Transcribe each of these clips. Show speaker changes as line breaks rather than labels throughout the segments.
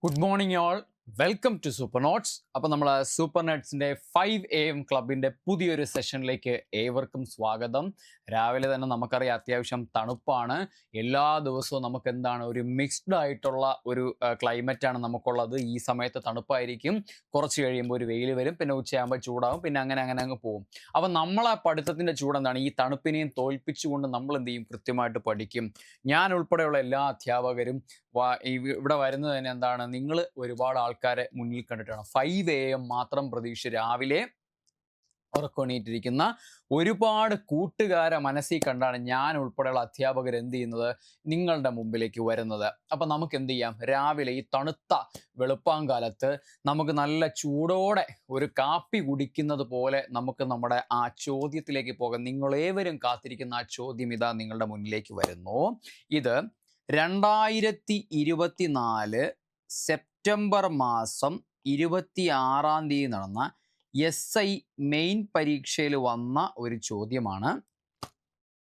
Good morning all, welcome to super notes. അപ്പോൾ നമ്മൾ super നോട്ട്സിൻ്റെ 5 AM ക്ലബിൻ്റെ പുതിയൊരു സെഷനിലേക്ക് ഏവർക്കും സ്വാഗതം. രാവിലെ തന്നെ നമുക്കറിയാം അത്യാവശ്യം തണുപ്പാണ്. എല്ലാ ദിവസവും നമുക്ക് എന്താണ് ഒരു മിക്സ്ഡ് ആയിട്ടുള്ള ഒരു ക്ലൈമറ്റാണ് നമുക്കുള്ളത്. ഈ സമയത്ത് തണുപ്പായിരിക്കും, കുറച്ച് കഴിയുമ്പോൾ ഒരു വെയിൽ വരും, പിന്നെ ഉച്ചയാകുമ്പോൾ ചൂടാകും, പിന്നെ അങ്ങനെ അങ്ങ് പോകും. അപ്പം നമ്മളെ പഠിത്തത്തിൻ്റെ ചൂട് എന്താണ്, ഈ തണുപ്പിനെയും തോൽപ്പിച്ചുകൊണ്ട് നമ്മൾ എന്ത് ചെയ്യും, കൃത്യമായിട്ട് പഠിക്കും. ഞാൻ ഉൾപ്പെടെയുള്ള എല്ലാ അധ്യാപകരും ഇവിടെ വരുന്നത് തന്നെ എന്താണ്, നിങ്ങൾ ഒരുപാട് ആൾക്കാരെ മുന്നിൽ കണ്ടിട്ടാണ് 5 AM മാത്രം പ്രതീക്ഷ രാവിലെ ഉറക്കൊണീറ്റിരിക്കുന്ന ഒരുപാട് കൂട്ടുകാരെ മനസ്സിൽ കണ്ടാണ് ഞാൻ ഉൾപ്പെടെയുള്ള അധ്യാപകർ എന്ത് ചെയ്യുന്നത്, നിങ്ങളുടെ മുമ്പിലേക്ക് വരുന്നത്. അപ്പം നമുക്ക് എന്ത് ചെയ്യാം, രാവിലെ ഈ തണുത്ത വെളുപ്പാങ്കാലത്ത് നമുക്ക് നല്ല ചൂടോടെ ഒരു കാപ്പി കുടിക്കുന്നത് പോലെ നമുക്ക് നമ്മുടെ ആ ചോദ്യത്തിലേക്ക് പോകാം. നിങ്ങളേവരും കാത്തിരിക്കുന്ന ആ ചോദ്യം ഇതാ നിങ്ങളുടെ മുന്നിലേക്ക് വരുന്നു. ഇത് 2024 സെപ്റ്റംബർ മാസം 26-ാം തീയതി നടന്ന SI മെയിൻ പരീക്ഷയിൽ വന്ന ഒരു ചോദ്യമാണ്.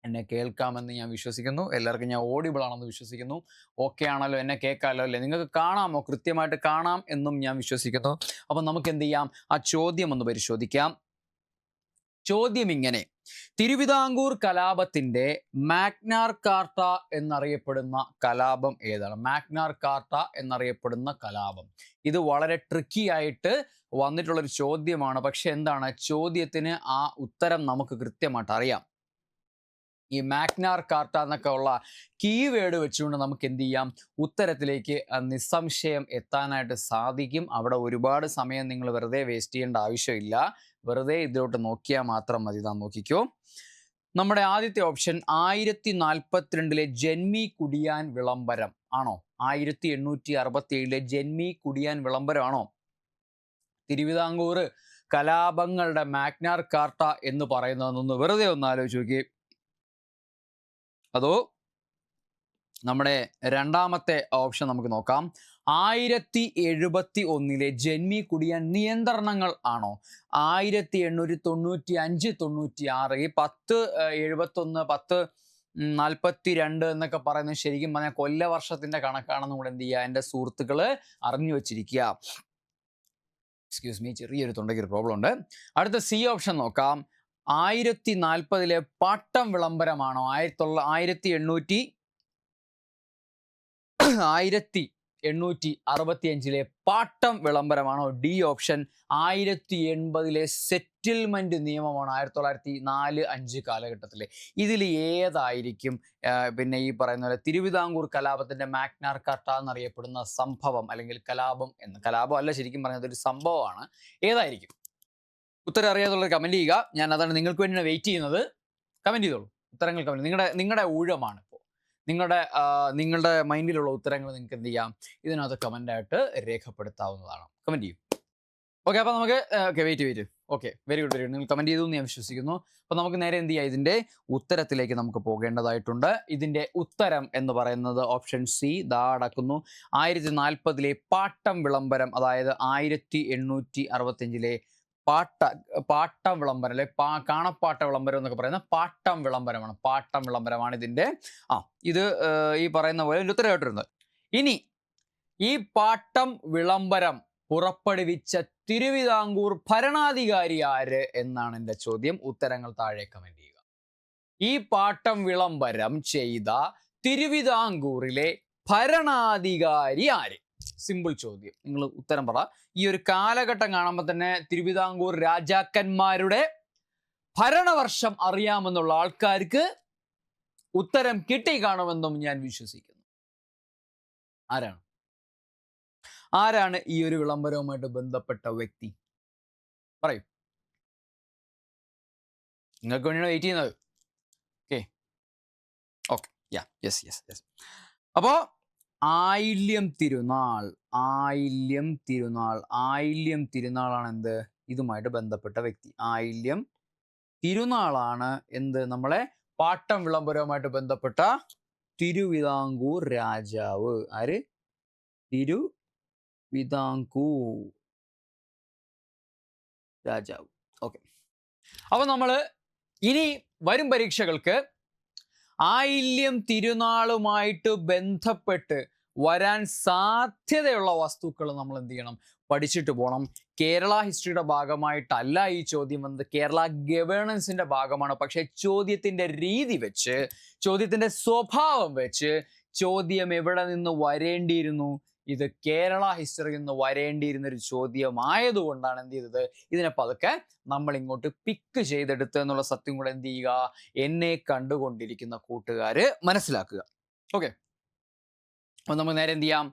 എന്നെ കേൾക്കാമെന്ന് ഞാൻ വിശ്വസിക്കുന്നു. എല്ലാവർക്കും ഞാൻ ഓഡിബിൾ ആണെന്ന് വിശ്വസിക്കുന്നു. ഓക്കെ ആണല്ലോ, എന്നെ കേൾക്കാമല്ലോ അല്ലേ? നിങ്ങൾക്ക് കാണാമോ? കൃത്യമായിട്ട് കാണാം എന്നും ഞാൻ വിശ്വസിക്കുന്നു. അപ്പം നമുക്ക് എന്ത് ചെയ്യാം, ആ ചോദ്യം ഒന്ന് പരിശോധിക്കാം. ചോദ്യം ഇങ്ങനെ: തിരുവിതാംകൂർ കലാപത്തിന്റെ മാഗ്നാർ കാർട്ട എന്നറിയപ്പെടുന്ന കലാപം ഏതാണ്? മാഗ്നാർ കാർട്ട എന്നറിയപ്പെടുന്ന കലാപം. ഇത് വളരെ ട്രിക്കി ആയിട്ട് വന്നിട്ടുള്ളൊരു ചോദ്യമാണ്. പക്ഷെ എന്താണ്, ചോദ്യത്തിന് ആ ഉത്തരം നമുക്ക് കൃത്യമായിട്ട് അറിയാം. ഈ മാഗ്നാർ കാർട്ട എന്നൊക്കെ ഉള്ള കീവേഡ് വെച്ചുകൊണ്ട് നമുക്ക് എന്ത് ചെയ്യാം, ഉത്തരത്തിലേക്ക് നിസ്സംശയം എത്താനായിട്ട് സാധിക്കും. അവിടെ ഒരുപാട് സമയം നിങ്ങൾ വെറുതെ വേസ്റ്റ് ചെയ്യേണ്ട ആവശ്യമില്ല. വെറുതെ ഇതിലോട്ട് നോക്കിയാൽ മാത്രം മതി. ഇതാ നോക്കിക്കോ. നമ്മുടെ ആദ്യത്തെ ഓപ്ഷൻ 1042 ജന്മി കുടിയാൻ വിളംബരം ആണോ? 1867 ജന്മി കുടിയാൻ വിളംബരം ആണോ തിരുവിതാംകൂർ കലാപങ്ങളുടെ മാഗ്നാർ കാർട്ട എന്ന് പറയുന്നതെന്നൊന്ന് വെറുതെ ഒന്ന് ആലോചിച്ച് നോക്കി. അതോ നമ്മുടെ രണ്ടാമത്തെ ഓപ്ഷൻ നമുക്ക് നോക്കാം. 1071 ജന്മി കുടിയാൻ നിയന്ത്രണങ്ങൾ ആണോ? 1895-96 ഈ 1071 1042 എന്നൊക്കെ പറയുന്നത് ശരിക്കും പറഞ്ഞാൽ കൊല്ലവർഷത്തിന്റെ കണക്കാണെന്ന് കൂടെ എന്ത് ചെയ്യുക, എൻ്റെ സുഹൃത്തുക്കള് അറിഞ്ഞു വെച്ചിരിക്കുക. എക്സ്ക്യൂസ് മീ, ചെറിയൊരു തൊണ്ടയ്ക്ക് ഒരു പ്രോബ്ലം ഉണ്ട്. അടുത്ത സി ഓപ്ഷൻ നോക്കാം. 1040 പാട്ടം വിളംബരമാണോ? 1865 പാട്ടം വിളംബരമാണോ? ഡി ഓപ്ഷൻ 1080 സെറ്റിൽമെന്റ് നിയമമാണോ? 1904-5 കാലഘട്ടത്തിലെ. ഇതിൽ ഏതായിരിക്കും പിന്നെ ഈ പറയുന്ന പോലെ തിരുവിതാംകൂർ കലാപത്തിന്റെ മാഗ്നാർ കാർട്ട എന്നറിയപ്പെടുന്ന സംഭവം അല്ലെങ്കിൽ കലാപം കലാപം അല്ല, ശരിക്കും പറഞ്ഞത് ഒരു സംഭവമാണ്. ഏതായിരിക്കും? ഉത്തരം അറിയാതുള്ളവർ കമന്റ് ചെയ്യുക. ഞാൻ അതാണ് നിങ്ങൾക്ക് വേണ്ടിയാണ് വെയിറ്റ് ചെയ്യുന്നത്. കമന്റ് ചെയ്തോളൂ, ഉത്തരങ്ങൾ കമന്റ്. നിങ്ങളുടെ ഊഴമാണ് ഇപ്പോൾ. നിങ്ങളുടെ മൈൻഡിലുള്ള ഉത്തരങ്ങൾ നിങ്ങൾക്ക് എന്ത് ചെയ്യാം, ഇതിനകത്ത് കമൻ്റായിട്ട് രേഖപ്പെടുത്താവുന്നതാണ്. കമൻറ്റ് ചെയ്യും. ഓക്കെ, അപ്പോൾ നമുക്ക് വെയിറ്റ് ഓക്കെ, വെരി ഗുഡ്. നിങ്ങൾ കമൻറ്റ് ചെയ്തു എന്ന് ഞാൻ വിശ്വസിക്കുന്നു. അപ്പോൾ നമുക്ക് നേരെ എന്ത് ചെയ്യാം, ഇതിൻ്റെ ഉത്തരത്തിലേക്ക് നമുക്ക് പോകേണ്ടതായിട്ടുണ്ട്. ഇതിൻ്റെ ഉത്തരം എന്ന് പറയുന്നത് ഓപ്ഷൻ സി ദാ അടക്കുന്നു. 1040 പാട്ടം വിളംബരം, അതായത് 1865 പാട്ടം വിളംബരം അല്ലെ കാണപ്പാട്ട വിളംബരം എന്നൊക്കെ പറയുന്ന പാട്ടം വിളംബരമാണ് ഇതിൻ്റെ ഇത് ഈ പറയുന്ന പോലെ ഉത്തരവായിട്ടിരുന്നത്. ഇനി ഈ പാട്ടം വിളംബരം പുറപ്പെടുവിച്ച തിരുവിതാംകൂർ ഭരണാധികാരി ആര് എന്നാണ് എൻ്റെ ചോദ്യം. ഉത്തരങ്ങൾ താഴെ കമന്റ് ചെയ്യുക. ഈ പാട്ടം വിളംബരം ചെയ്ത തിരുവിതാംകൂറിലെ ഭരണാധികാരി ആര്? സിമ്പിൾ ചോദ്യം. നിങ്ങൾ ഉത്തരം പറ. ഈ ഒരു കാലഘട്ടം കാണുമ്പോൾ തന്നെ തിരുവിതാംകൂർ രാജാക്കന്മാരുടെ ഭരണവർഷം അറിയാമെന്നുള്ള ആൾക്കാർക്ക് ഉത്തരം കിട്ടി കാണുമെന്നും ഞാൻ വിശ്വസിക്കുന്നു. ആരാണ് ഈ ഒരു വിളംബരവുമായിട്ട് ബന്ധപ്പെട്ട വ്യക്തി? പറയൂ. നിങ്ങൾക്ക് വേണ്ടിയാണ് വെയിറ്റ് ചെയ്യുന്നത്. യെസ്. അപ്പോ ആയില്യം തിരുനാളാണ് എന്ത്, ഇതുമായിട്ട് ബന്ധപ്പെട്ട വ്യക്തി. ആയില്യം തിരുനാളാണ് എന്ത്, നമ്മളെ പാട്ടം വിളംബരവുമായിട്ട് ബന്ധപ്പെട്ട തിരുവിതാംകൂർ രാജാവ്. ആര്? തിരുവിതാംകൂർ രാജാവ്. ഓക്കെ, അപ്പൊ നമ്മള് ഇനി വരും പരീക്ഷകൾക്ക് ആയില്യം തിരുനാളുമായിട്ട് ബന്ധപ്പെട്ട് വരാൻ സാധ്യതയുള്ള വസ്തുക്കൾ നമ്മൾ എന്ത് ചെയ്യണം, പഠിച്ചിട്ട് പോകണം. കേരള ഹിസ്റ്ററിയുടെ ഭാഗമായിട്ടല്ല ഈ ചോദ്യം വന്നത്, കേരള ഗവേണൻസിന്റെ ഭാഗമാണ്. പക്ഷെ ചോദ്യത്തിന്റെ രീതി വെച്ച്, ചോദ്യത്തിന്റെ സ്വഭാവം വെച്ച് ചോദ്യം എവിടെ നിന്ന് വരേണ്ടിയിരുന്നു, ഇത് കേരള ഹിസ്റ്ററിയിൽ നിന്ന് വരേണ്ടിയിരുന്ന ഒരു ചോദ്യമായതുകൊണ്ടാണ് എന്ത് ചെയ്തത്, ഇതിനെ പതുക്കെ നമ്മൾ ഇങ്ങോട്ട് പിക്ക് ചെയ്തെടുത്ത് എന്നുള്ള സത്യം കൂടെ എന്ത് ചെയ്യുക, എന്നെ കണ്ടുകൊണ്ടിരിക്കുന്ന കൂട്ടുകാര് മനസ്സിലാക്കുക. ഓക്കെ, അപ്പൊ നമുക്ക് നേരെ എന്ത് ചെയ്യാം,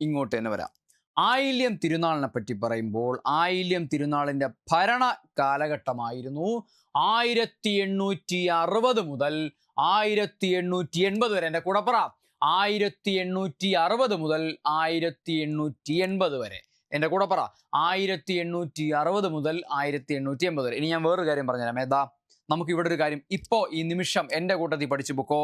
ഇങ്ങോട്ട് തന്നെ വരാം. ആയില്യം തിരുനാളിനെ പറ്റി പറയുമ്പോൾ, ആയില്യം തിരുനാളിന്റെ ഭരണ കാലഘട്ടമായിരുന്നു 1860 മുതൽ 1880 വരെ. എൻ്റെ കൂടെ പറ, 1860 മുതൽ 1880 വരെ. എൻ്റെ കൂടെ പറ, 1860 മുതൽ 1880 വരെ. ഇനി ഞാൻ വേറൊരു കാര്യം പറഞ്ഞുതരാം. ഏതാ, നമുക്ക് ഇവിടെ ഒരു കാര്യം ഇപ്പോൾ ഈ നിമിഷം എൻ്റെ കൂട്ടത്തിൽ പഠിച്ചു പൊക്കോ.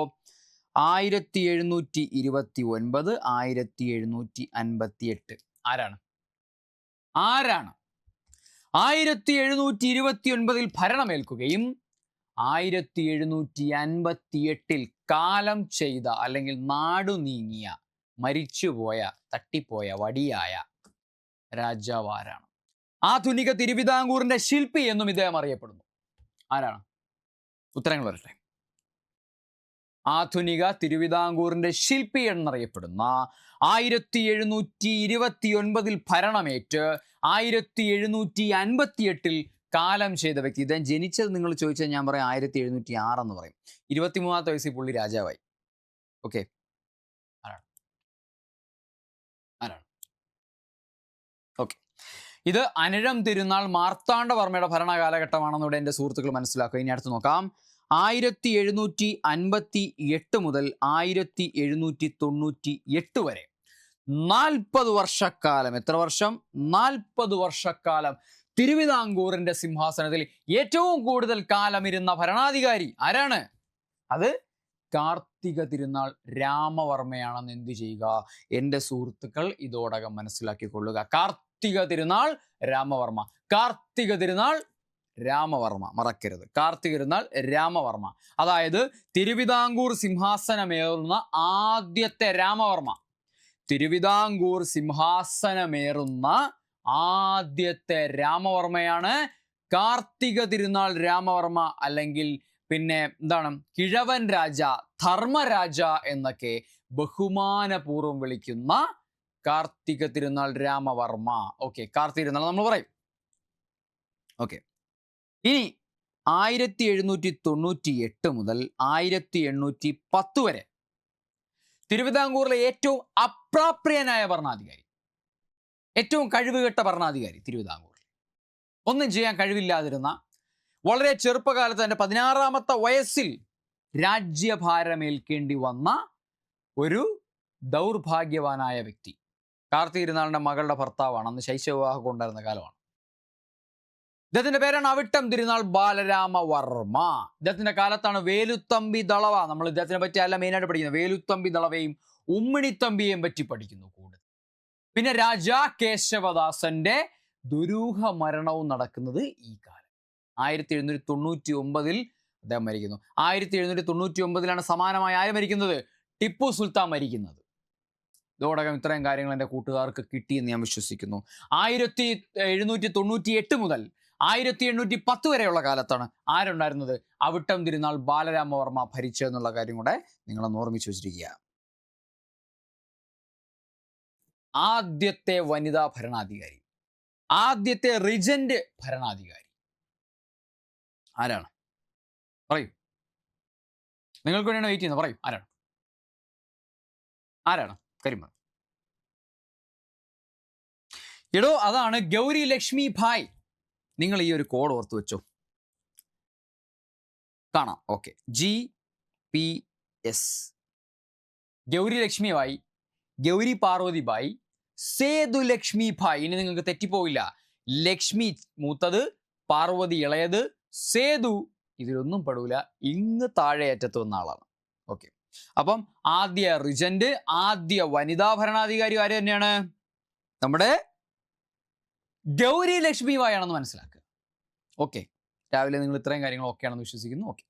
1729, 1758 ആരാണ്? 1729 ഭരണമേൽക്കുകയും 1758 കാലം ചെയ്ത അല്ലെങ്കിൽ നാടു നീങ്ങിയ, മരിച്ചുപോയ, തട്ടിപ്പോയ, വടിയായ രാജാവ് ആരാണ്? ആധുനിക തിരുവിതാംകൂറിന്റെ ശില്പി എന്നും ഇദ്ദേഹം അറിയപ്പെടുന്നു. ആരാണ്? ഉത്തരങ്ങൾ വരട്ടെ. ആധുനിക തിരുവിതാംകൂറിന്റെ ശില്പി എന്നറിയപ്പെടുന്ന 1729 ഭരണമേറ്റ് 1758 കാലം ചെയ്ത വ്യക്തി. ഇദ്ദേഹം ജനിച്ചത് നിങ്ങൾ ചോദിച്ചാൽ ഞാൻ പറയും 1706 എന്ന് പറയും. 23-ാമത്തെ വയസ്സിൽ പുള്ളി രാജാവായി. ഓക്കെ, ആരാണ്? ഓക്കെ, ഇത് അനിഴം തിരുനാൾ മാർത്താണ്ഡവർമ്മയുടെ ഭരണകാലഘട്ടമാണെന്നൂടെ എൻ്റെ സുഹൃത്തുക്കൾ മനസ്സിലാക്കുക. ഇനി അടുത്ത് നോക്കാം. 1758 മുതൽ 1798 വരെ 40 വർഷക്കാലം. എത്ര വർഷം? 40 വർഷക്കാലം തിരുവിതാംകൂറിന്റെ സിംഹാസനത്തിൽ ഏറ്റവും കൂടുതൽ കാലം ഇരുന്ന ഭരണാധികാരി ആരാണ്? അത് കാർത്തിക തിരുനാൾ രാമവർമ്മയാണെന്ന് എന്ത് ചെയ്യുക, എൻ്റെ സുഹൃത്തുക്കൾ ഇതോടകം മനസ്സിലാക്കിക്കൊള്ളുക. കാർത്തിക തിരുനാൾ രാമവർമ്മ, കാർത്തിക തിരുനാൾ രാമവർമ്മ, മറക്കരുത്. കാർത്തിക തിരുനാൾ രാമവർമ്മ, അതായത് തിരുവിതാംകൂർ സിംഹാസനമേറുന്ന ആദ്യത്തെ രാമവർമ്മ. തിരുവിതാംകൂർ സിംഹാസനമേറുന്ന ആദ്യത്തെ രാമവർമ്മയാണ് കാർത്തിക തിരുനാൾ രാമവർമ്മ. അല്ലെങ്കിൽ പിന്നെ എന്താണ്, കിഴവൻ രാജ, ധർമ്മരാജ എന്നൊക്കെ ബഹുമാനപൂർവ്വം വിളിക്കുന്ന കാർത്തിക തിരുനാൾ രാമവർമ്മ. ഓക്കെ, കാർത്തിക തിരുനാൾ നമ്മൾ പറയും. ഓക്കെ, ഇനി 1798 മുതൽ 1810 വരെ തിരുവിതാംകൂറിലെ ഏറ്റവും അപ്രാപ്രിയനായ ഭരണാധികാരി, ഏറ്റവും കഴിവുകെട്ട ഭരണാധികാരി തിരുവിതാംകൂറിൽ, ഒന്നും ചെയ്യാൻ കഴിവില്ലാതിരുന്ന, വളരെ ചെറുപ്പകാലത്ത് തൻ്റെ 16-ാമത്തെ വയസ്സിൽ രാജ്യഭാരമേൽക്കേണ്ടി വന്ന ഒരു ദൗർഭാഗ്യവാനായ വ്യക്തി. കാർത്തിക തിരുനാളിന്റെ മകളുടെ ഭർത്താവാണ്. അന്ന് ശൈശവവിവാഹം ഉണ്ടായിരുന്ന കാലമാണ്. ഇദ്ദേഹത്തിന്റെ പേരാണ് അവിട്ടം തിരുനാൾ ബാലരാമവർമ്മ. ഇദ്ദേഹത്തിന്റെ കാലത്താണ് വേലുത്തമ്പി ദളവ, നമ്മൾ ഇദ്ദേഹത്തിനെ പറ്റി അല്ല മെയിനായിട്ട് പഠിക്കുന്നത്, വേലുത്തമ്പി ദളവയും ഉമ്മിണിത്തമ്പിയെയും പറ്റി പഠിക്കുന്നു കൂടുതൽ. പിന്നെ രാജാ കേശവദാസന്റെ ദുരൂഹ മരണവും നടക്കുന്നത് ഈ കാലം. 1799 അദ്ദേഹം മരിക്കുന്നു. 1799 സമാനമായി ആര് മരിക്കുന്നത്? ടിപ്പു സുൽത്താൻ മരിക്കുന്നത്. ഇതോടകം ഇത്രയും കാര്യങ്ങൾ എൻ്റെ കൂട്ടുകാർക്ക് കിട്ടിയെന്ന് ഞാൻ വിശ്വസിക്കുന്നു. 1798 മുതൽ 1810 വരെയുള്ള കാലത്താണ് ആരുണ്ടായിരുന്നത്? അവിട്ടം തിരുനാൾ ബാലരാമവർമ്മ ഭരിച്ചെന്നുള്ള കാര്യം കൂടെ നിങ്ങളൊന്ന് ഓർമ്മിച്ച് വെച്ചിരിക്കുക. ആദ്യത്തെ വനിതാ ഭരണാധികാരി, ആദ്യത്തെ റിജന്റ് ഭരണാധികാരി ആരാണ്? പറയൂ, നിങ്ങൾക്ക് വേണ്ടിയാണ് വെയിറ്റ് ചെയ്യുന്നത്. പറയൂ, ആരാണ്? കരിമ എടോ, അതാണ് ഗൗരി ലക്ഷ്മി ഭായ്. നിങ്ങൾ ഈ ഒരു കോഡ് ഓർത്ത് വെച്ചോ, കാണാം. Okay, GPS. ഗൗരി ലക്ഷ്മി ഭായ്, ഗൗരി പാർവതി ഭായ്, സേതു ലക്ഷ്മി ഭായ്. ഇനി നിങ്ങൾക്ക് തെറ്റിപ്പോവില്ല. ലക്ഷ്മി മൂത്തത്, പാർവതി ഇളയത്, സേതു ഇതിലൊന്നും പെടൂല, ഇങ്ങ് താഴെ അറ്റത്ത് വന്ന ആളാണ്. ഓക്കെ, അപ്പം ആദ്യ റിജന്റ്, ആദ്യ വനിതാ ഭരണാധികാരി ആര് തന്നെയാണ്? നമ്മുടെ ഗൗരി ലക്ഷ്മി ഭായ് ആണെന്ന് മനസ്സിലാക്കുക. ഓക്കെ, രാവിലെ നിങ്ങൾ ഇത്രയും കാര്യങ്ങൾ ഓക്കെ ആണെന്ന് വിശ്വസിക്കുന്നു. ഓക്കെ,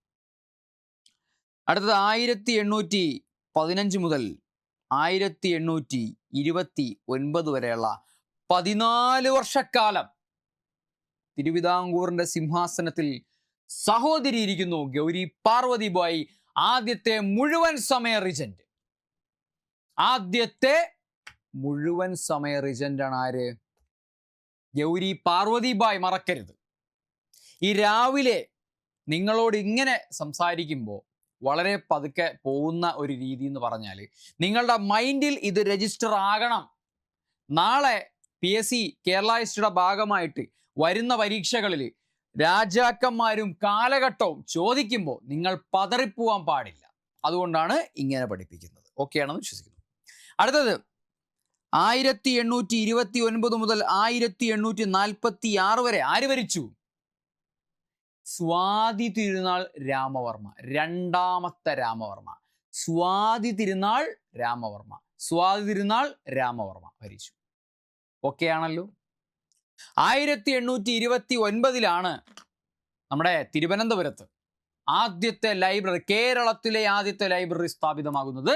അടുത്തത് 1815 മുതൽ 1829 വരെയുള്ള 14 വർഷക്കാലം തിരുവിതാംകൂറിന്റെ സിംഹാസനത്തിൽ സഹോദരി ഇരിക്കുന്നു. ഗൗരി പാർവതി ബായി, ആദ്യത്തെ മുഴുവൻ സമയ റിജന്റ്. ആദ്യത്തെ മുഴുവൻ സമയ റിജന്റ് ആണ് ആര്? ഗൗരി പാർവതി ബായി. മറക്കരുത്. ഈ രാവിലെ നിങ്ങളോട് ഇങ്ങനെ സംസാരിക്കുമ്പോൾ വളരെ പതുക്കെ പോകുന്ന ഒരു രീതി എന്ന് പറഞ്ഞാൽ നിങ്ങളുടെ മൈൻഡിൽ ഇത് രജിസ്റ്റർ ആകണം. നാളെ PSC കേരള ഹിസ്റ്ററിയുടെ ഭാഗമായിട്ട് വരുന്ന പരീക്ഷകളിൽ രാജാക്കന്മാരും കാലഘട്ടവും ചോദിക്കുമ്പോൾ നിങ്ങൾ പതറിപ്പോവാൻ പാടില്ല. അതുകൊണ്ടാണ് ഇങ്ങനെ പഠിപ്പിക്കുന്നത്. ഓക്കെ ആണെന്ന് വിശ്വസിക്കുന്നു. അടുത്തത് 1829 മുതൽ 1846 വരെ ആര് ഭരിച്ചു? സ്വാതി തിരുനാൾ രാമവർമ്മ, രണ്ടാമത്തെ രാമവർമ്മ. സ്വാതി തിരുനാൾ രാമവർമ്മ ഭരിച്ചു. ഓക്കെ ആണല്ലോ. 1829 നമ്മുടെ തിരുവനന്തപുരത്ത് ആദ്യത്തെ ലൈബ്രറി, കേരളത്തിലെ ആദ്യത്തെ ലൈബ്രറി സ്ഥാപിതമാകുന്നത്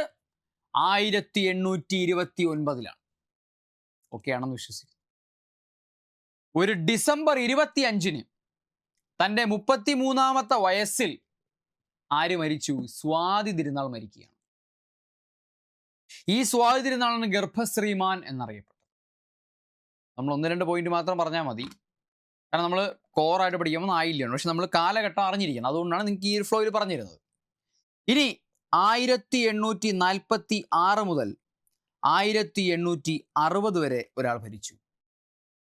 1829. ഓക്കെ ആണെന്ന് വിശ്വസിക്കുന്നു. ഒരു ഡിസംബർ 25 തൻ്റെ 33ാമത്തെ വയസ്സിൽ ആര് മരിച്ചു? സ്വാതി തിരുനാൾ മരിക്കുകയാണ്. ഈ സ്വാതി തിരുനാളാണ് ഗർഭശ്രീമാൻ എന്നറിയപ്പെട്ടത്. നമ്മൾ 1-2 പോയിന്റ് മാത്രം പറഞ്ഞാൽ മതി, കാരണം നമ്മൾ കോറായിട്ട് പഠിക്കുമ്പോൾ ആയില്ലാണ്. പക്ഷെ നമ്മൾ കാലഘട്ടം അറിഞ്ഞിരിക്കണം. അതുകൊണ്ടാണ് നിങ്ങൾക്ക് ഈ ഒരു ഫ്ലോയിൽ പറഞ്ഞിരുന്നത്. ഇനി 1846 മുതൽ 1860 വരെ ഒരാൾ ഭരിച്ചു.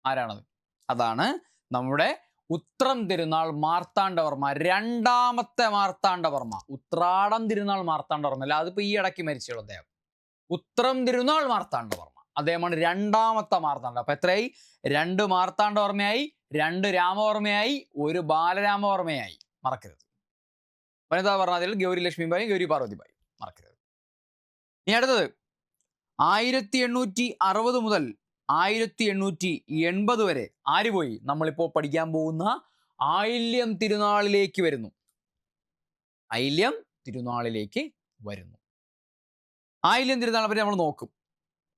ആരാണത്? അതാണ് നമ്മുടെ ഉത്രം തിരുനാൾ മാർത്താണ്ഡവർമ്മ, രണ്ടാമത്തെ മാർത്താണ്ഡവർമ്മ. ഉത്രാടം തിരുനാൾ മാർത്താണ്ഡവർമ്മ അല്ല, അതിപ്പോൾ ഈ ഇടയ്ക്ക് മരിച്ചുള്ളൂ അദ്ദേഹം. ഉത്രം തിരുനാൾ മാർത്താണ്ഡവർമ്മ, അദ്ദേഹമാണ് രണ്ടാമത്തെ മാർത്താണ്ഡ. അപ്പൊ എത്രയായി? 2 മാർത്താണ്ഡവർമ്മയായി, 2 രാമവർമ്മയായി, 1 ബാലരാമവർമ്മയായി. മറക്കരുത്. വനിതാ ഭരണത്തിൽ ഗൗരി ലക്ഷ്മിബായി, ഗൗരി പാർവതിബായി. മറക്കരുത്. ഇനി അടുത്തത് 1860 മുതൽ 1880 വരെ ആര് പോയി? നമ്മളിപ്പോൾ പഠിക്കാൻ പോകുന്ന ആയില്യം തിരുനാളിലേക്ക് വരുന്നു. ആയില്യം തിരുനാളിലേക്ക് വരുന്നു. ആയില്യം തിരുനാളിനെ പറ്റി നമ്മൾ നോക്കും.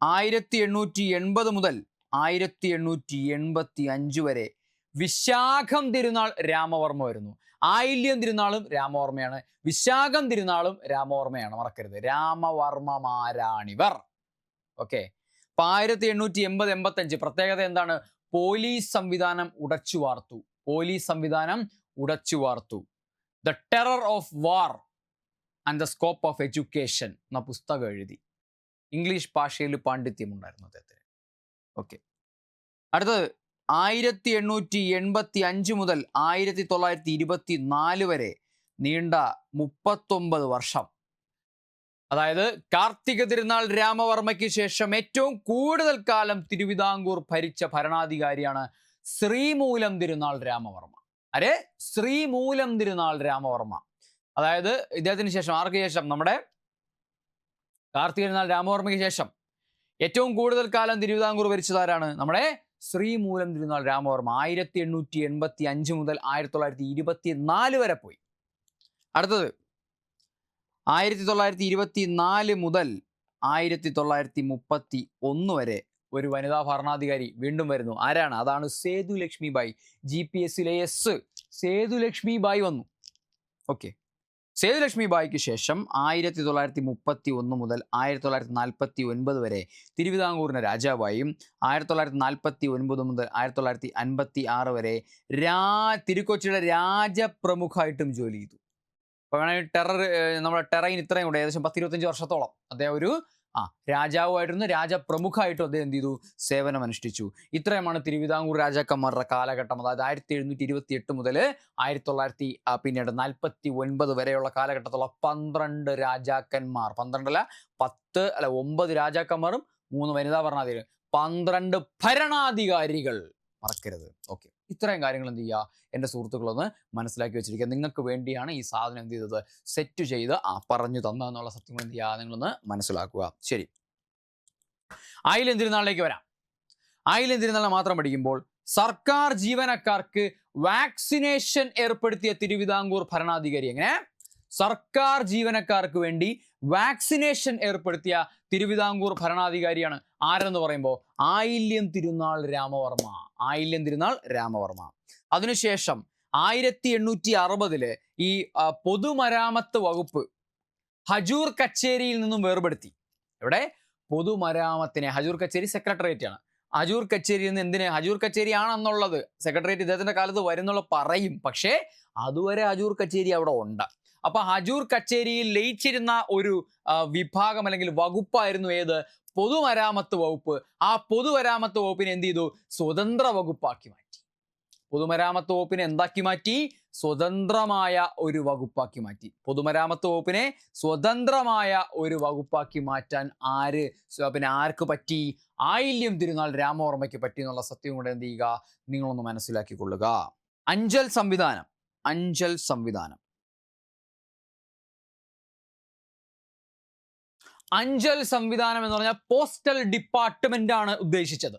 1880 മുതൽ 1885 വരെ വിശാഖം തിരുനാൾ രാമവർമ്മ വരുന്നു. ആയില്യം തിരുനാളും രാമവർമ്മയാണ്, വിശാഖം തിരുനാളും രാമവർമ്മയാണ്. മറക്കരുത്. രാമവർമ്മമാരാണിവർ. ഓക്കെ. 1880-85 പ്രത്യേകത എന്താണ്? പോലീസ് സംവിധാനം ഉടച്ചു വാർത്തു. The terror of war and the scope of education എന്ന പുസ്തകം എഴുതി. ഇംഗ്ലീഷ് ഭാഷയിൽ പാണ്ഡിത്യം ഉണ്ടായിരുന്നു അദ്ദേഹത്തിന്. ഓക്കെ. അടുത്തത് 1885 മുതൽ 1924 വരെ നീണ്ട 39 വർഷം. അതായത് കാർത്തിക തിരുനാൾ രാമവർമ്മയ്ക്ക് ശേഷം ഏറ്റവും കൂടുതൽ കാലം തിരുവിതാംകൂർ ഭരിച്ച ഭരണാധികാരിയാണ് ശ്രീമൂലം തിരുനാൾ രാമവർമ്മ. ശ്രീമൂലം തിരുനാൾ രാമവർമ്മ. അതായത് ഇദ്ദേഹത്തിന് ശേഷം ആർക്ക് ശേഷം? നമ്മുടെ കാർത്തിക തിരുനാൾ രാമവർമ്മയ്ക്ക് ശേഷം ഏറ്റവും കൂടുതൽ കാലം തിരുവിതാംകൂർ ഭരിച്ചതാരാണ്? നമ്മുടെ ശ്രീമൂലം തിരുനാൾ രാമവർമ്മ. 1885 മുതൽ 1924 വരെ പോയി. അടുത്തത് 1924 മുതൽ 1931 വരെ ഒരു വനിതാ ഭരണാധികാരി വീണ്ടും വരുന്നു. ആരാണ്? അതാണ് സേതുലക്ഷ്മിബായി. GPSലെ സേതുലക്ഷ്മിബായി വന്നു. ഓക്കെ. സേതുലക്ഷ്മിബായിക്ക് ശേഷം 1931 മുതൽ 1949 വരെ തിരുവിതാംകൂറിന്റെ രാജാവായും 1949 മുതൽ 1956 വരെ തിരുക്കൊച്ചിയുടെ രാജപ്രമുഖായിട്ടും ജോലി ചെയ്തു. അപ്പോൾ വേണമെങ്കിൽ നമ്മുടെ ടെറൈൻ ഇത്രയും കൂടെ ഏകദേശം 10-25 വർഷത്തോളം അദ്ദേഹം ഒരു രാജാവുമായിരുന്നു, രാജപ്രമുഖമായിട്ടും അദ്ദേഹം എന്ത് ചെയ്തു? സേവനം അനുഷ്ഠിച്ചു. ഇത്രയുമാണ് തിരുവിതാംകൂർ രാജാക്കന്മാരുടെ കാലഘട്ടം. അതായത് 1728 മുതൽ 1949 വരെയുള്ള കാലഘട്ടത്തുള്ള 12 രാജാക്കന്മാർ, 9 രാജാക്കന്മാരും 3 വനിതാ ഭരണാധികാരികൾ, 12 ഭരണാധികാരികൾ. മറക്കരുത്. ഓക്കെ. ഇത്രയും കാര്യങ്ങൾ എന്ത് ചെയ്യുക? എൻ്റെ സുഹൃത്തുക്കളൊന്ന് മനസ്സിലാക്കി വെച്ചിരിക്കുക. നിങ്ങൾക്ക് വേണ്ടിയാണ് ഈ സാധനം എന്ത് ചെയ്തത്? സെറ്റ് ചെയ്ത് പറഞ്ഞു തന്ന എന്നുള്ള സത്യങ്ങൾ എന്ത് ചെയ്യുക? നിങ്ങളൊന്ന് മനസ്സിലാക്കുക. ശരി, ആയില്യം തിരുനാളിലേക്ക് വരാം. ആയില്യം തിരുനാളിനെ മാത്രം പഠിക്കുമ്പോൾ സർക്കാർ ജീവനക്കാർക്ക് വാക്സിനേഷൻ ഏർപ്പെടുത്തിയ തിരുവിതാംകൂർ ഭരണാധികാരി. എങ്ങനെ? സർക്കാർ ജീവനക്കാർക്ക് വേണ്ടി വാക്സിനേഷൻ ഏർപ്പെടുത്തിയ തിരുവിതാംകൂർ ഭരണാധികാരിയാണ് ആരെന്ന് പറയുമ്പോൾ ആയില്യം തിരുനാൾ രാമവർമ്മ. ആയില്യം തിരുനാൾ രാമവർമ്മ. അതിനുശേഷം 1860 ഈ പൊതുമരാമത്ത് വകുപ്പ് ഹജൂർ കച്ചേരിയിൽ നിന്നും വേർപെടുത്തി. ഇവിടെ പൊതുമരാമത്തിനെ, ഹജൂർ കച്ചേരി സെക്രട്ടേറിയറ്റ് ആണ്, ഹജൂർ കച്ചേരി എന്ന് എന്തിന്, ഹജൂർ കച്ചേരി ആണെന്നുള്ളത് സെക്രട്ടേറിയറ്റ് ഇദ്ദേഹത്തിന്റെ കാലത്ത് വരുന്നുള്ള പറയും, പക്ഷേ അതുവരെ ഹജൂർ കച്ചേരി അവിടെ ഉണ്ട്. അപ്പൊ ഹജൂർ കച്ചേരിയിൽ ലയിച്ചിരുന്ന ഒരു വിഭാഗം അല്ലെങ്കിൽ വകുപ്പായിരുന്നു ഏത്, പൊതുമരാമത്ത് വകുപ്പ്. ആ പൊതുമരാമത്ത് വകുപ്പിനെ എന്ത് ചെയ്തു, സ്വതന്ത്ര വകുപ്പാക്കി മാറ്റി. പൊതുമരാമത്ത് വകുപ്പിനെ എന്താക്കി മാറ്റി, സ്വതന്ത്രമായ ഒരു വകുപ്പാക്കി മാറ്റി. പൊതുമരാമത്ത് വകുപ്പിനെ സ്വതന്ത്രമായ ഒരു വകുപ്പാക്കി മാറ്റാൻ ആർക്ക് പറ്റി, ആയില്യം തിരുനാൾ രാമവർമ്മയ്ക്ക് പറ്റി എന്നുള്ള സത്യം കൂടെ എന്ത് ചെയ്യുക, നിങ്ങളൊന്ന് മനസ്സിലാക്കിക്കൊള്ളുക. അഞ്ചൽ സംവിധാനം. അഞ്ചൽ സംവിധാനം അഞ്ചൽ സംവിധാനം എന്ന് പറഞ്ഞാൽ പോസ്റ്റൽ ഡിപ്പാർട്ട്മെന്റ് ആണ് ഉദ്ദേശിച്ചത്.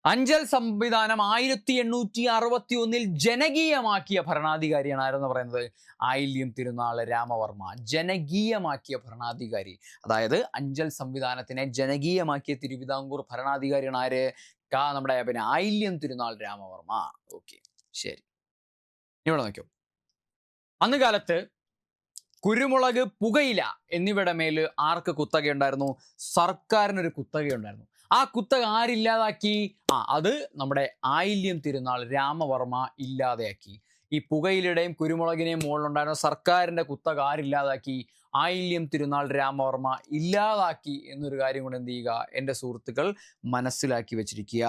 അഞ്ചൽ സംവിധാനം 1861 ജനകീയമാക്കിയ ഭരണാധികാരിയാണ് ആരെന്ന് പറയുന്നത്, ആയില്യം തിരുനാൾ രാമവർമ്മ. ജനകീയമാക്കിയ ഭരണാധികാരി, അതായത് അഞ്ചൽ സംവിധാനത്തിനെ ജനകീയമാക്കിയ തിരുവിതാംകൂർ ഭരണാധികാരിയാണ് ആര്, നമ്മുടെ പിന്നെ ആയില്യം തിരുനാൾ രാമവർമ്മ. ഓക്കെ, ശരി. ഇവിടെ നോക്കൂ, അന്ന് കാലത്ത് കുരുമുളക്, പുകയില എന്നിവയുടെ മേല് ആർക്ക് കുത്തകയുണ്ടായിരുന്നു, സർക്കാരിനൊരു കുത്തകയുണ്ടായിരുന്നു. ആ കുത്തക ആരില്ലാതാക്കി, അത് നമ്മുടെ ആയില്യം തിരുനാൾ രാമവർമ്മ ഇല്ലാതെയാക്കി. ഈ പുകയിലയുടെയും കുരുമുളകിനെയും മുകളിലുണ്ടായിരുന്ന സർക്കാരിന്റെ കുത്തക ആരില്ലാതാക്കി, ആയില്യം തിരുനാൾ രാമവർമ്മ ഇല്ലാതാക്കി എന്നൊരു കാര്യം കൂടെ എന്ത് ചെയ്യുക, എൻ്റെ സുഹൃത്തുക്കൾ മനസ്സിലാക്കി വെച്ചിരിക്കുക.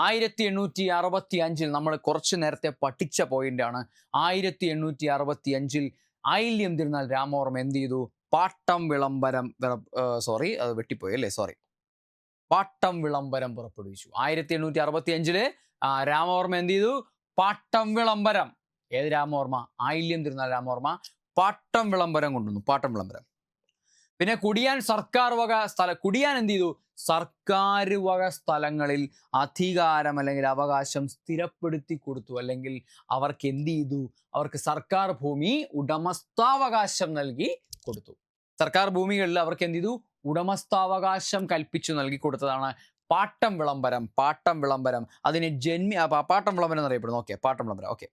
1865 നമ്മൾ കുറച്ചു നേരത്തെ പഠിച്ച പോയിന്റാണ്. 1865 ആയില്യം തിരുനാൾ രാമവർമ്മ എന്ത് ചെയ്തു, പാട്ടം വിളംബരം, അത് വെട്ടിപ്പോയി അല്ലേ, പാട്ടം വിളംബരം പുറപ്പെടുവിച്ചു. 1865 രാമവർമ്മ എന്ത് ചെയ്തു, പാട്ടം വിളംബരം. ഏത് രാമവർമ്മ, ആയില്യം തിരുനാൾ രാമവർമ്മ പാട്ടം വിളംബരം കൊണ്ടുവന്നു. പാട്ടം വിളംബരം. പിന്നെ കുടിയാൻ സർക്കാർ വക കുടിയാൻ എന്ത് ചെയ്തു, സർക്കാർ വക സ്ഥലങ്ങളിൽ അധികാരം അല്ലെങ്കിൽ അവകാശം സ്ഥിരപ്പെടുത്തി കൊടുത്തു. അല്ലെങ്കിൽ അവർക്ക് എന്ത് ചെയ്തു, അവർക്ക് സർക്കാർ ഭൂമി ഉടമസ്ഥാവകാശം നൽകി കൊടുത്തു. സർക്കാർ ഭൂമികളിൽ അവർക്ക് എന്ത് ചെയ്തു, ഉടമസ്ഥാവകാശം കൽപ്പിച്ചു നൽകി കൊടുത്തതാണ് പാട്ടം വിളംബരം. പാട്ടം വിളംബരം അതിന് പാട്ടം വിളംബരം എന്നറിയപ്പെടുന്നു. ഓക്കെ, പാട്ടം വിളംബരം. ഓക്കെ,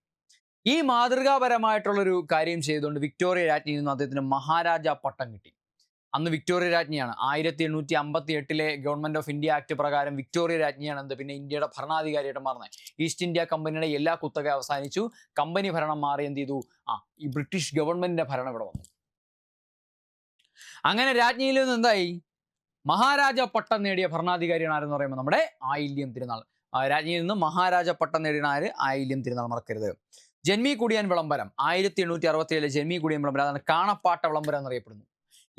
ഈ മാതൃകാപരമായിട്ടുള്ളൊരു കാര്യം ചെയ്തുകൊണ്ട് വിക്ടോറിയ രാജ്ഞിയിൽ നിന്ന് അദ്ദേഹത്തിന് മഹാരാജ പട്ടം കിട്ടി. അന്ന് വിക്ടോറിയ രാജ്ഞിയാണ്. 1858 ഗവൺമെന്റ് ഓഫ് ഇന്ത്യ ആക്ട് പ്രകാരം വിക്ടോറിയ രാജ്ഞിയാണ് എന്ത്, പിന്നെ ഇന്ത്യയുടെ ഭരണാധികാരിയായിട്ട് മാറുന്നത്. ഈസ്റ്റ് ഇന്ത്യ കമ്പനിയുടെ എല്ലാ കുത്തക അവസാനിച്ചു, കമ്പനി ഭരണം മാറി എന്ത് ചെയ്തു, ഈ ബ്രിട്ടീഷ് ഗവൺമെന്റിന്റെ ഭരണം ഇവിടെ വന്നു. അങ്ങനെ രാജ്ഞിയിൽ നിന്ന് എന്തായി, മഹാരാജ പട്ടം നേടിയ ഭരണാധികാരിയാണ് ആരെന്ന് പറയുമ്പോൾ നമ്മുടെ ആയില്യം തിരുനാൾ. രാജ്ഞിയിൽ നിന്ന് മഹാരാജ പട്ടം നേടിയ ആര്, ആയില്യം തിരുനാൾ, മറക്കരുത്. ജന്മി കുടിയാൻ വിളംബരം 1867 ജന്മി കുടിയാൻ വിളംബരം, അതാണ് കാണപ്പാട്ട വിളംബരം എന്നറിയപ്പെടുന്നു.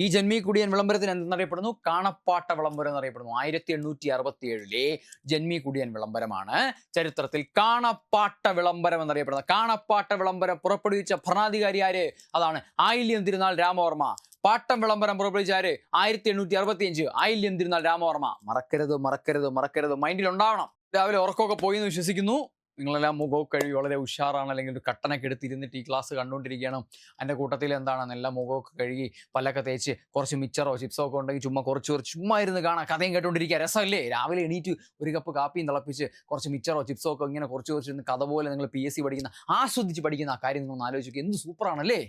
ഈ ജന്മി കുടിയാൻ വിളംബരത്തിന് എന്തെന്നറിയപ്പെടുന്നു, കാണപ്പാട്ട വിളംബരം എന്നറിയപ്പെടുന്നു. 1867 ജന്മി കുടിയാൻ വിളംബരമാണ് ചരിത്രത്തിൽ കാണപ്പാട്ട വിളംബരം എന്നറിയപ്പെടുന്നത്. കാണപ്പാട്ട വിളംബരം പുറപ്പെടുവിച്ച ഭരണാധികാരി ആര്, അതാണ് ആയില്യം തിരുനാൾ രാമവർമ്മ. പാട്ടം വിളംബരം പുറപ്പെടുവിച്ച ആര്, 1865 ആയില്യം തിരുനാൾ രാമവർമ്മ. മറക്കരുത്, മറക്കരുത്, മറക്കരുത്, മൈൻഡിൽ ഉണ്ടാവണം. രാവിലെ ഉറക്കമൊക്കെ പോയി എന്ന് വിശ്വസിക്കുന്നു. നിങ്ങളെല്ലാം മുഖമൊക്കെ കഴുകി വളരെ ഉഷാറാണ്, അല്ലെങ്കിൽ ഒരു കട്ടനൊക്കെ എടുത്തിരുന്നിട്ട് ഈ ക്ലാസ് കണ്ടുകൊണ്ടിരിക്കുകയാണ്. എൻ്റെ കൂട്ടത്തിൽ എന്താണ്, നല്ല മുഖമൊക്കെ കഴുകി പല്ലൊക്കെ തേച്ച് കുറച്ച് മിച്ചറോ ചിപ്സോ ഒക്കെ ഉണ്ടെങ്കിൽ കുറച്ച് ചുമ്മാ ഇരുന്ന് കാണാം, കഥയും കേട്ടുകൊണ്ടിരിക്കുക. രസമല്ലേ, രാവിലെ എണീറ്റ് ഒരു കപ്പ് കാപ്പിയും തിളപ്പിച്ച് കുറച്ച് മിച്ചറോ ചിപ്സോ ഒക്കെ ഇങ്ങനെ കുറച്ച് കഥ പോലെ നിങ്ങൾ PSC പഠിക്കുന്ന, ആസ്വദിച്ച് പഠിക്കുന്ന ആ കാര്യം നിങ്ങൾ ആലോചിക്കുക. എന്ത് സൂപ്പറാണല്ലേ,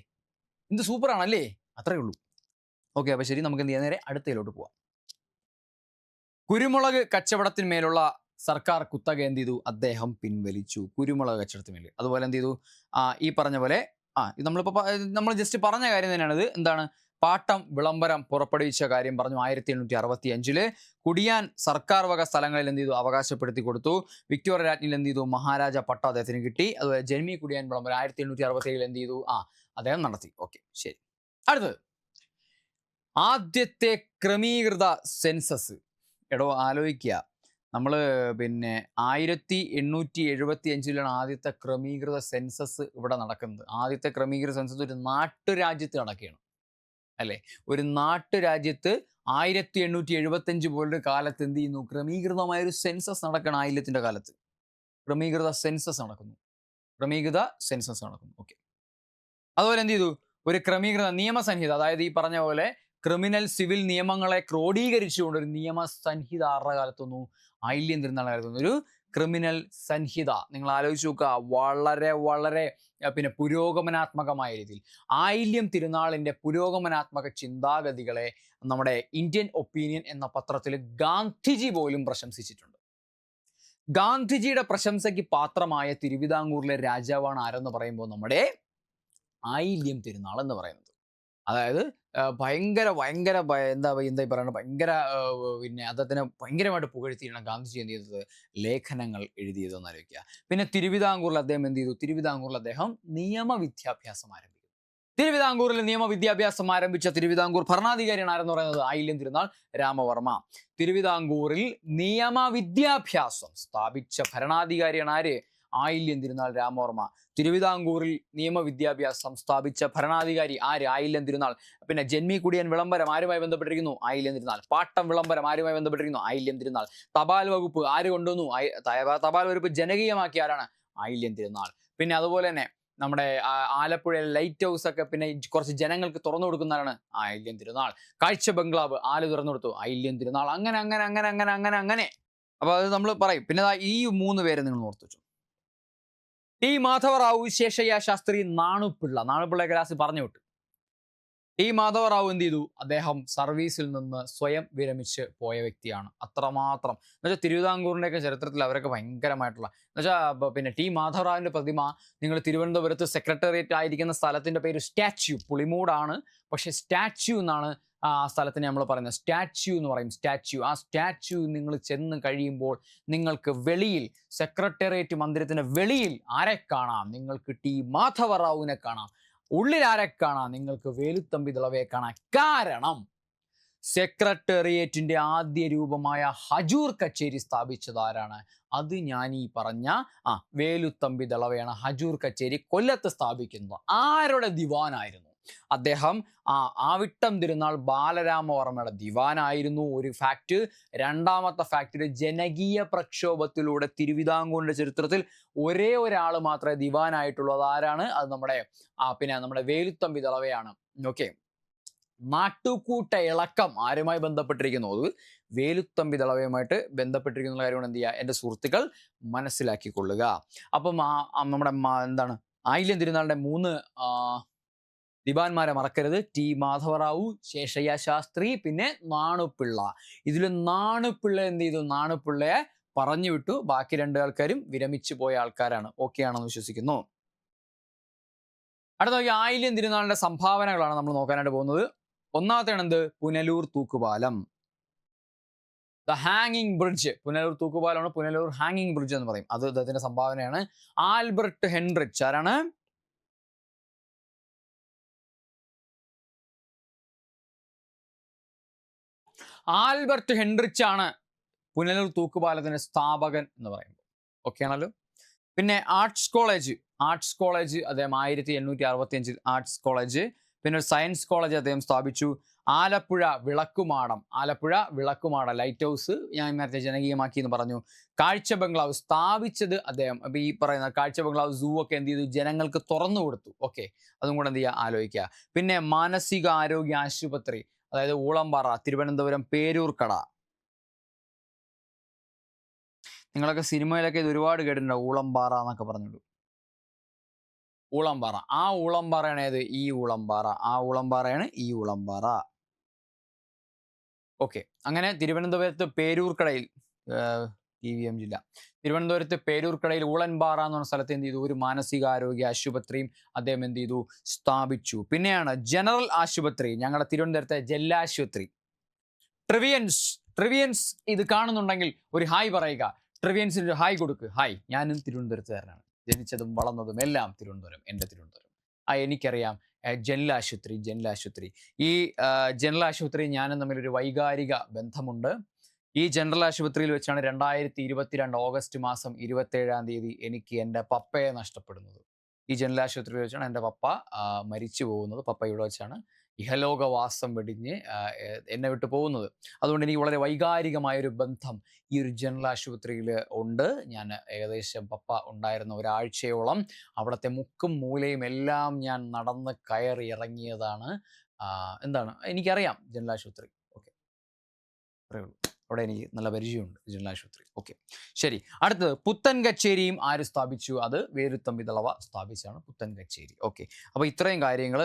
എന്ത് സൂപ്പറാണല്ലേ, അത്രയേ ഉള്ളൂ. ഓക്കെ, അപ്പോൾ ശരി, നമുക്ക് എന്ത് ചെയ്യാൻ, നേരെ അടുത്തയിലോട്ട് പോവാം. കുരുമുളക് കച്ചവടത്തിന്മേലുള്ള സർക്കാർ കുത്തക എന്ത് ചെയ്തു, അദ്ദേഹം പിൻവലിച്ചു. കുരുമുളക് കച്ചവടത്തിന് മേൽ. അതുപോലെ എന്ത് ചെയ്തു, ഈ പറഞ്ഞ പോലെ നമ്മൾ ജസ്റ്റ് പറഞ്ഞ കാര്യം തന്നെയാണിത്. എന്താണ്, പാട്ടം വിളംബരം പുറപ്പെടുവിച്ച കാര്യം പറഞ്ഞു. 1865 കുടിയാൻ സർക്കാർ വക സ്ഥലങ്ങളിൽ എന്ത് ചെയ്തു, അവകാശപ്പെടുത്തി കൊടുത്തു. വിക്ടോറിയ രാജ്ഞിയിൽ എന്ത് ചെയ്തു, മഹാരാജ പട്ടം അദ്ദേഹത്തിന് കിട്ടി. അതുപോലെ ജന്മി കുടിയാൻ വിളംബരം 1867 എന്ത് ചെയ്തു, അദ്ദേഹം നടത്തി. ഓക്കെ, ശരി. അടുത്തത് ആദ്യത്തെ ക്രമീകൃത സെൻസസ്. എടോ ആലോചിക്കുക, നമ്മൾ പിന്നെ 1875 ആദ്യത്തെ ക്രമീകൃത സെൻസസ് ഇവിടെ നടക്കുന്നത്. ആദ്യത്തെ ക്രമീകൃത സെൻസസ് ഒരു നാട്ടുരാജ്യത്ത് നടക്കുകയാണ് അല്ലേ. ഒരു നാട്ടുരാജ്യത്ത് 1875 പോലൊരു കാലത്ത് എന്ത് ചെയ്യുന്നു, ക്രമീകൃതമായൊരു സെൻസസ് നടക്കണം. ആയില്യത്തിന്റെ കാലത്ത് ക്രമീകൃത സെൻസസ് നടക്കുന്നു. ഓക്കെ, അതുപോലെ എന്ത് ചെയ്തു, ഒരു ക്രമീകൃത നിയമസംഹിത, അതായത് ഈ പറഞ്ഞ പോലെ ക്രിമിനൽ സിവിൽ നിയമങ്ങളെ ക്രോഡീകരിച്ചുകൊണ്ട് ഒരു നിയമസംഹിത ആരുടെ കാലത്തൊന്നു? ആയില്യം തിരുനാൾ കാലത്തൊന്നു ഒരു ക്രിമിനൽ സംഹിത. നിങ്ങൾ ആലോചിച്ച് നോക്കുക, വളരെ വളരെ പിന്നെ പുരോഗമനാത്മകമായ രീതിയിൽ ആയില്യം തിരുനാളിൻ്റെ പുരോഗമനാത്മക ചിന്താഗതികളെ നമ്മുടെ ഇന്ത്യൻ ഒപ്പീനിയൻ എന്ന പത്രത്തിൽ ഗാന്ധിജി പോലും പ്രശംസിച്ചിട്ടുണ്ട്. ഗാന്ധിജിയുടെ പ്രശംസയ്ക്ക് പാത്രമായ തിരുവിതാംകൂറിലെ രാജാവാണ് ആരെന്ന് പറയുമ്പോൾ നമ്മുടെ ആയില്യം തിരുനാൾ എന്ന് പറയുന്നത്. അതായത് ഭയങ്കര ഭയങ്കര എന്താ പറയുന്നത്, ഭയങ്കര പിന്നെ അദ്ദേഹത്തിന് ഭയങ്കരമായിട്ട് പുകഴ്ത്തിയാണ് ഗാന്ധിജി എന്ത് ചെയ്തത്? ലേഖനങ്ങൾ എഴുതിയതെന്ന് ആലോചിക്കുക. പിന്നെ തിരുവിതാംകൂറിൽ അദ്ദേഹം എന്ത് ചെയ്തു? തിരുവിതാംകൂറിൽ അദ്ദേഹം നിയമവിദ്യാഭ്യാസം ആരംഭിച്ചു. തിരുവിതാംകൂറിൽ നിയമവിദ്യാഭ്യാസം ആരംഭിച്ച തിരുവിതാംകൂർ ഭരണാധികാരിയാണ് ആരെന്ന് പറയുന്നത്? ആയില്യം തിരുനാൾ രാമവർമ്മ. തിരുവിതാംകൂറിൽ നിയമവിദ്യാഭ്യാസം സ്ഥാപിച്ച ഭരണാധികാരിയാണ് ആര്? ആയില്യം തിരുനാൾ രാമവർമ്മ. തിരുവിതാംകൂറിൽ നിയമവിദ്യാഭ്യാസം സ്ഥാപിച്ച ഭരണാധികാരി ആര്? ആയില്യം തിരുനാൾ. പിന്നെ ജന്മിക്കുടിയൻ വിളംബരം ആരുമായി ബന്ധപ്പെട്ടിരിക്കുന്നു? ആയില്യം തിരുനാൾ. പാട്ടം വിളംബരം ആരുമായി ബന്ധപ്പെട്ടിരിക്കുന്നു? ആയില്യം തിരുനാൾ. തപാൽ വകുപ്പ് ആര് കൊണ്ടുവന്നു? തപാൽ വകുപ്പ് ജനകീയമാക്കിയ ആരാണ്? ആയില്യം തിരുനാൾ. പിന്നെ അതുപോലെ തന്നെ നമ്മുടെ ആലപ്പുഴയിലെ ലൈറ്റ് ഹൗസ് ഒക്കെ പിന്നെ കുറച്ച് ജനങ്ങൾക്ക് തുറന്നു കൊടുക്കുന്നതാണ് ആയില്യം തിരുനാൾ. കാഴ്ച ബംഗ്ലാവ് ആര് തുറന്നു കൊടുത്തു? ആയില്യം തിരുനാൾ. അങ്ങനെ അങ്ങനെ അങ്ങനെ അങ്ങനെ അങ്ങനെ അങ്ങനെ. അപ്പൊ അത് നമ്മൾ പറയും. പിന്നെ ഈ 3 പേരെ നിങ്ങൾ ഓർത്തു വെച്ചു. ടി മാധവറാവു, ശേഷയ്യ ശാസ്ത്രി, നാണുപിള്ള ക്ലാസ് പറഞ്ഞു വിട്ടു. ടി മാധവറാവു എന്ത് ചെയ്തു? അദ്ദേഹം സർവീസിൽ നിന്ന് സ്വയം വിരമിച്ച് പോയ വ്യക്തിയാണ്. അത്രമാത്രം എന്നുവെച്ചാൽ തിരുവിതാംകൂറിൻ്റെയൊക്കെ ചരിത്രത്തിൽ അവരൊക്കെ ഭയങ്കരമായിട്ടുള്ള എന്നുവെച്ചാൽ പിന്നെ ടി മാധവറാവിൻ്റെ പ്രതിമ നിങ്ങൾ തിരുവനന്തപുരത്ത് സെക്രട്ടേറിയറ്റ് ആയിരിക്കുന്ന സ്ഥലത്തിൻ്റെ പേര് സ്റ്റാച്യു, പുളിമൂടാണ്, പക്ഷെ സ്റ്റാച്യു എന്നാണ് ആ സ്ഥലത്തിന് നമ്മൾ പറയുന്നത്. സ്റ്റാച്യു എന്ന് പറയും, സ്റ്റാച്യു. ആ സ്റ്റാച്യു നിങ്ങൾ ചെന്ന് കഴിയുമ്പോൾ നിങ്ങൾക്ക് വെളിയിൽ സെക്രട്ടേറിയറ്റ് മന്ദിരത്തിന് വെളിയിൽ ആരെ കാണാം? നിങ്ങൾക്ക് ടി മാധവറാവുവിനെ കാണാം. ഉള്ളിൽ ആരെ കാണാം? നിങ്ങൾക്ക് വേലുത്തമ്പി ദളവയെ കാണാം. കാരണം സെക്രട്ടേറിയറ്റിന്റെ ആദ്യ രൂപമായ ഹജൂർ കച്ചേരി സ്ഥാപിച്ചത് ആരാണ്? അത് ഞാൻ ഈ പറഞ്ഞ വേലുത്തമ്പി ദളവയാണ്. ഹജൂർ കച്ചേരി കൊല്ലത്ത് സ്ഥാപിക്കുന്നത് ആരുടെ ദിവാനായിരുന്നു? അദ്ദേഹം ആവിട്ടം തിരുനാൾ ബാലരാമവർമ്മയുടെ ദിവാനായിരുന്നു. ഒരു ഫാക്ട്. രണ്ടാമത്തെ ഫാക്ട്, ജനകീയ പ്രക്ഷോഭത്തിലൂടെ തിരുവിതാംകൂറിന്റെ ചരിത്രത്തിൽ ഒരേ ഒരാൾ മാത്രമേ ദിവാനായിട്ടുള്ളത്. ആരാണ്? അത് നമ്മുടെ വേലുത്തമ്പി ദളവയാണ്. ഓക്കെ. നാട്ടുകൂട്ട ഇളക്കം ആരുമായി ബന്ധപ്പെട്ടിരിക്കുന്നു? അത് വേലുത്തമ്പി ദളവയുമായിട്ട് ബന്ധപ്പെട്ടിരിക്കുന്ന കാര്യമാണ് എന്ത് ചെയ്യുക, എൻ്റെ സുഹൃത്തുക്കൾ മനസ്സിലാക്കിക്കൊള്ളുക. അപ്പം നമ്മുടെ എന്താണ് ആയില്യം തിരുനാളിന്റെ 3 ദിവാൻമാരെ മറക്കരുത്. ടി മാധവറാവു, ശേഷയ്യ ശാസ്ത്രി, പിന്നെ നാണുപിള്ള. ഇതിൽ നാണുപിള്ള എന്ത് ചെയ്തു? നാണുപിള്ളയെ പറഞ്ഞു വിട്ടു. ബാക്കി 2 ആൾക്കാരും വിരമിച്ചു പോയ ആൾക്കാരാണ്. ഓക്കെ ആണെന്ന് വിശ്വസിക്കുന്നു. അടുത്ത നോക്കി ആയില്യം തിരുനാളിന്റെ സംഭാവനകളാണ് നമ്മൾ നോക്കാനായിട്ട് പോകുന്നത്. ഒന്നാമത്തെയാണ് എന്ത്? പുനലൂർ തൂക്കുപാലം, ദ ഹാങ്ങിങ് ബ്രിഡ്ജ്. പുനലൂർ തൂക്കുപാലമാണ് പുനലൂർ ഹാങ്ങിങ് ബ്രിഡ്ജ് എന്ന് പറയും. അത് അദ്ദേഹത്തിന്റെ സംഭാവനയാണ്. ആൽബർട്ട് ഹെൻറിച്ച് ആരാണ്? ആൽബർട്ട് ഹെൻറിച്ച് ആണ് പുനലൂർ തൂക്കുപാലത്തിന്റെ സ്ഥാപകൻ എന്ന് പറയുമ്പോൾ. ഓക്കെ ആണല്ലോ. പിന്നെ ആർട്സ് കോളേജ് അദ്ദേഹം 1865 ആർട്സ് കോളേജ്. പിന്നെ ഒരു സയൻസ് കോളേജ് അദ്ദേഹം സ്ഥാപിച്ചു. ആലപ്പുഴ വിളക്കുമാട ലൈറ്റ് ഹൗസ് ഞാൻ നേരത്തെ ജനകീയമാക്കി എന്ന് പറഞ്ഞു. കാഴ്ച ബംഗ്ലാവ് സ്ഥാപിച്ചത് അദ്ദേഹം. അപ്പൊ ഈ പറയുന്ന കാഴ്ച ബംഗ്ലാവ് സൂ ഒക്കെ എന്ത് ചെയ്തു? ജനങ്ങൾക്ക് തുറന്നു കൊടുത്തു. ഓക്കെ, അതും കൂടെ എന്ത് ചെയ്യുക, ആലോചിക്കുക. പിന്നെ മാനസിക ആരോഗ്യ ആശുപത്രി, അതായത് ഊളംപാറ, തിരുവനന്തപുരം പേരൂർക്കട. നിങ്ങളൊക്കെ സിനിമയിലൊക്കെ ഇത് ഒരുപാട് കേട്ടിട്ടുണ്ടോ, ഊളംപാറ എന്നൊക്കെ പറഞ്ഞിട്ട്. ഊളംപാറ, ആ ഊളംപാറയാണ് ഏത്? ഈ ഊളംപാറ. ആ ഊളംപാറയാണ് ഈ ഊളംപാറ. ഓക്കെ. അങ്ങനെ തിരുവനന്തപുരത്ത് പേരൂർക്കടയിൽ, TVM ജില്ല, തിരുവനന്തപുരത്ത് പേരൂർക്കടയിൽ ഊളൻപാറ എന്ന് പറഞ്ഞ സ്ഥലത്ത് എന്ത് ചെയ്തു? ഒരു മാനസികാരോഗ്യ ആശുപത്രിയും അദ്ദേഹം എന്ത് ചെയ്തു? സ്ഥാപിച്ചു. പിന്നെയാണ് ജനറൽ ആശുപത്രി, ഞങ്ങളുടെ തിരുവനന്തപുരത്തെ ജെല്ലാശുപത്രി. ട്രിവിയൻസ് ഇത് കാണുന്നുണ്ടെങ്കിൽ ഒരു ഹായ് പറയുക. ട്രിവിയൻസിന് ഒരു ഹായ് കൊടുക്ക്. ഹായ്, ഞാനും തിരുവനന്തപുരത്തുകാരനാണ്, ജനിച്ചതും വളർന്നതും എല്ലാം തിരുവനന്തപുരം, എൻ്റെ തിരുവനന്തപുരം. എനിക്കറിയാം ജനറൽ ആശുപത്രി. ഈ ജനറൽ ആശുപത്രി ഞാനും തമ്മിലൊരു വൈകാരിക ബന്ധമുണ്ട്. ഈ ജനറൽ ആശുപത്രിയിൽ വെച്ചാണ് 2022 ഓഗസ്റ്റ് മാസം 27-ാം തീയതി എനിക്ക് എൻ്റെ പപ്പയെ നഷ്ടപ്പെടുന്നത്. ഈ ജനറൽ ആശുപത്രിയിൽ വെച്ചാണ് എൻ്റെ പപ്പ മരിച്ചു പോകുന്നത്. പപ്പ ഇവിടെ വെച്ചാണ് ഇഹലോകവാസം വെടിഞ്ഞ് എന്നെ വിട്ടു പോകുന്നത്. അതുകൊണ്ട് എനിക്ക് വളരെ വൈകാരികമായൊരു ബന്ധം ഈ ഒരു ജനറൽ ആശുപത്രിയിൽ ഉണ്ട്. ഞാൻ ഏകദേശം പപ്പ ഉണ്ടായിരുന്ന ഒരാഴ്ചയോളം അവിടുത്തെ മുക്കും മൂലയും എല്ലാം ഞാൻ നടന്ന് കയറി ഇറങ്ങിയതാണ്. എന്താണ് എനിക്കറിയാം ജനറൽ ആശുപത്രി. ഓക്കെ, അത്രേ ഉള്ളൂ. അവിടെ എനിക്ക് നല്ല പരിചയമുണ്ട് ജനറൽ ആശുപത്രി. ഓക്കെ, ശരി. അടുത്തത് പുത്തൻ കച്ചേരിയും ആര് സ്ഥാപിച്ചു? അത് വേലുത്തമ്പി ദളവ സ്ഥാപിച്ചാണ് പുത്തൻ കച്ചേരി. ഓക്കെ, അപ്പോൾ ഇത്രയും കാര്യങ്ങൾ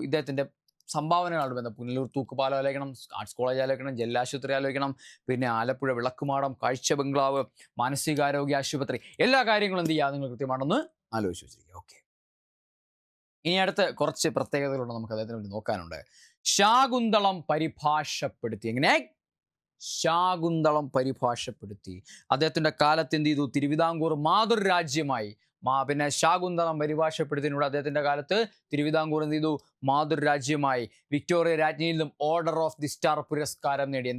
ഇദ്ദേഹത്തിൻ്റെ സംഭാവനകളോട് ബന്ധം. പുനലൂർ തൂക്കുപാലം ആലോചിക്കണം, ആർട്സ് കോളേജ് ആലോചിക്കണം, ജെല്ലാശുപത്രി ആലോചിക്കണം, പിന്നെ ആലപ്പുഴ വിളക്കുമാടം, കാഴ്ച ബംഗ്ലാവ്, മാനസികാരോഗ്യ ആശുപത്രി, എല്ലാ കാര്യങ്ങളും എന്ത് ചെയ്യുക നിങ്ങൾ കൃത്യമാണെന്ന് ആലോചിച്ച് വെച്ചിരിക്കുക. ഓക്കെ, ഇനി അടുത്ത് കുറച്ച് പ്രത്യേകതകളുണ്ട് നമുക്ക് അദ്ദേഹത്തിന് വേണ്ടി നോക്കാനുണ്ട്. ശാകുന്തളം പരിഭാഷപ്പെടുത്തി. എങ്ങനെ? ശാകുന്തളം പരിഭാഷപ്പെടുത്തി. അദ്ദേഹത്തിൻ്റെ കാലത്ത് എന്ത് ചെയ്തു? തിരുവിതാംകൂർ മാതൃരാജ്യമായി. പിന്നെ ശാകുന്തളം പരിഭാഷപ്പെടുത്തിയതിലൂടെ അദ്ദേഹത്തിൻ്റെ കാലത്ത് തിരുവിതാംകൂർ എന്ത് ചെയ്തു? മാതൃരാജ്യമായി. വിക്ടോറിയ രാജ്ഞിയിൽ നിന്നും ഓർഡർ ഓഫ് ദി സ്റ്റാർ പുരസ്കാരം നേടി.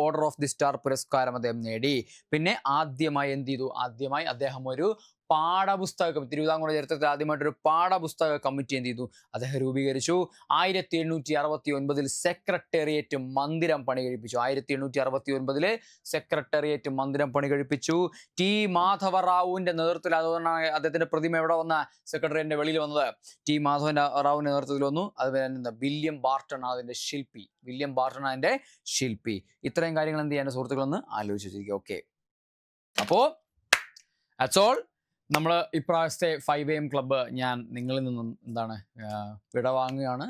ഓർഡർ ഓഫ് ദി സ്റ്റാർ പുരസ്കാരം അദ്ദേഹം നേടി. പിന്നെ ആദ്യമായി എന്ത് ചെയ്തു? ആദ്യമായി അദ്ദേഹം ഒരു പാഠപുസ്തകം, തിരുവിതാംകൂർ ചരിത്രത്തിൽ ആദ്യമായിട്ടൊരു പാഠപുസ്തക കമ്മിറ്റി എന്ത് ചെയ്തു? അദ്ദേഹം രൂപീകരിച്ചു. 1769 സെക്രട്ടേറിയറ്റ് മന്ദിരം പണി കഴിപ്പിച്ചു. 1769 സെക്രട്ടേറിയറ്റ് മന്ദിരം പണി കഴിപ്പിച്ചു. ടി മാധവറാവുവിന്റെ നേതൃത്വത്തിൽ, അതുകൊണ്ടാണ് അദ്ദേഹത്തിന്റെ പ്രതിമ എവിടെ വന്ന? സെക്രട്ടേറിയറ്റിന്റെ വെളിയിൽ വന്നത്. ടി മാധവറാവുവിന്റെ നേതൃത്വത്തിൽ വന്നു. അതുപോലെ വില്യം ബാർട്ടൺ അതിന്റെ ശില്പി. വില്യം ബാർട്ടൺ അതിന്റെ ശില്പി. ഇത്രയും കാര്യങ്ങൾ എന്ത് ചെയ്യാൻ സുഹൃത്തുക്കളൊന്ന് ആലോചിച്ച് വെച്ചിരിക്കുക. ഓക്കെ, അപ്പോൾ ദാറ്റ്സ് ഓൾ. നമ്മൾ ഇപ്രാവശ്യത്തെ 5 AM ക്ലബ്ബ് ഞാൻ നിങ്ങളിൽ നിന്നും വിടവാങ്ങുകയാണ്.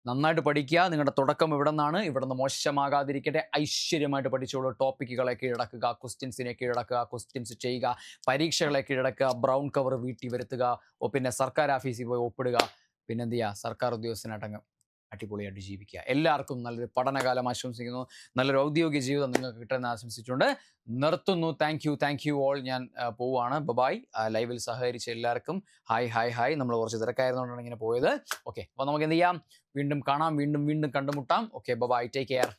നന്നായിട്ട് പഠിക്കുക. നിങ്ങളുടെ തുടക്കം ഇവിടെ നിന്നാണ്. ഇവിടെ നിന്ന് മോശമാകാതിരിക്കട്ടെ. ഐശ്വര്യമായിട്ട് പഠിച്ചോളൂ. ടോപ്പിക്കുകളെ കീഴടക്കുക, ക്വസ്റ്റ്യൻസിനെ കീഴടക്കുക, ക്വസ്റ്റ്യൻസ് ചെയ്യുക, പരീക്ഷകളെ കീഴടക്കുക, ബ്രൗൺ കവർ വീട്ടിൽ വരുത്തുക, പിന്നെ സർക്കാർ ഓഫീസിൽ പോയി ഒപ്പിടുക. പിന്നെ എന്ത് ചെയ്യുക? സർക്കാർ ഉദ്യോഗസ്ഥനായിട്ടങ്ങ് അടിപൊളിയായിട്ട് ജീവിക്കുക. എല്ലാവർക്കും നല്ലൊരു പഠനകാലം ആശംസിക്കുന്നു. നല്ലൊരു ഔദ്യോഗിക ജീവിതം നിങ്ങൾക്ക് കിട്ടുമെന്ന് ആശംസിച്ചുകൊണ്ട് നിർത്തുന്നു. Thank you all. ഞാൻ പോവുകയാണ്. ബൈ. ലൈവിൽ സഹകരിച്ച എല്ലാവർക്കും ഹായ്. നമ്മൾ കുറച്ച് തിരക്കായിരുന്നുകൊണ്ടാണ് ഇങ്ങനെ പോയത്. ഓക്കെ, അപ്പോൾ നമുക്ക് എന്ത് ചെയ്യാം? വീണ്ടും കാണാം, വീണ്ടും കണ്ടുമുട്ടാം. Okay, bye. Take care.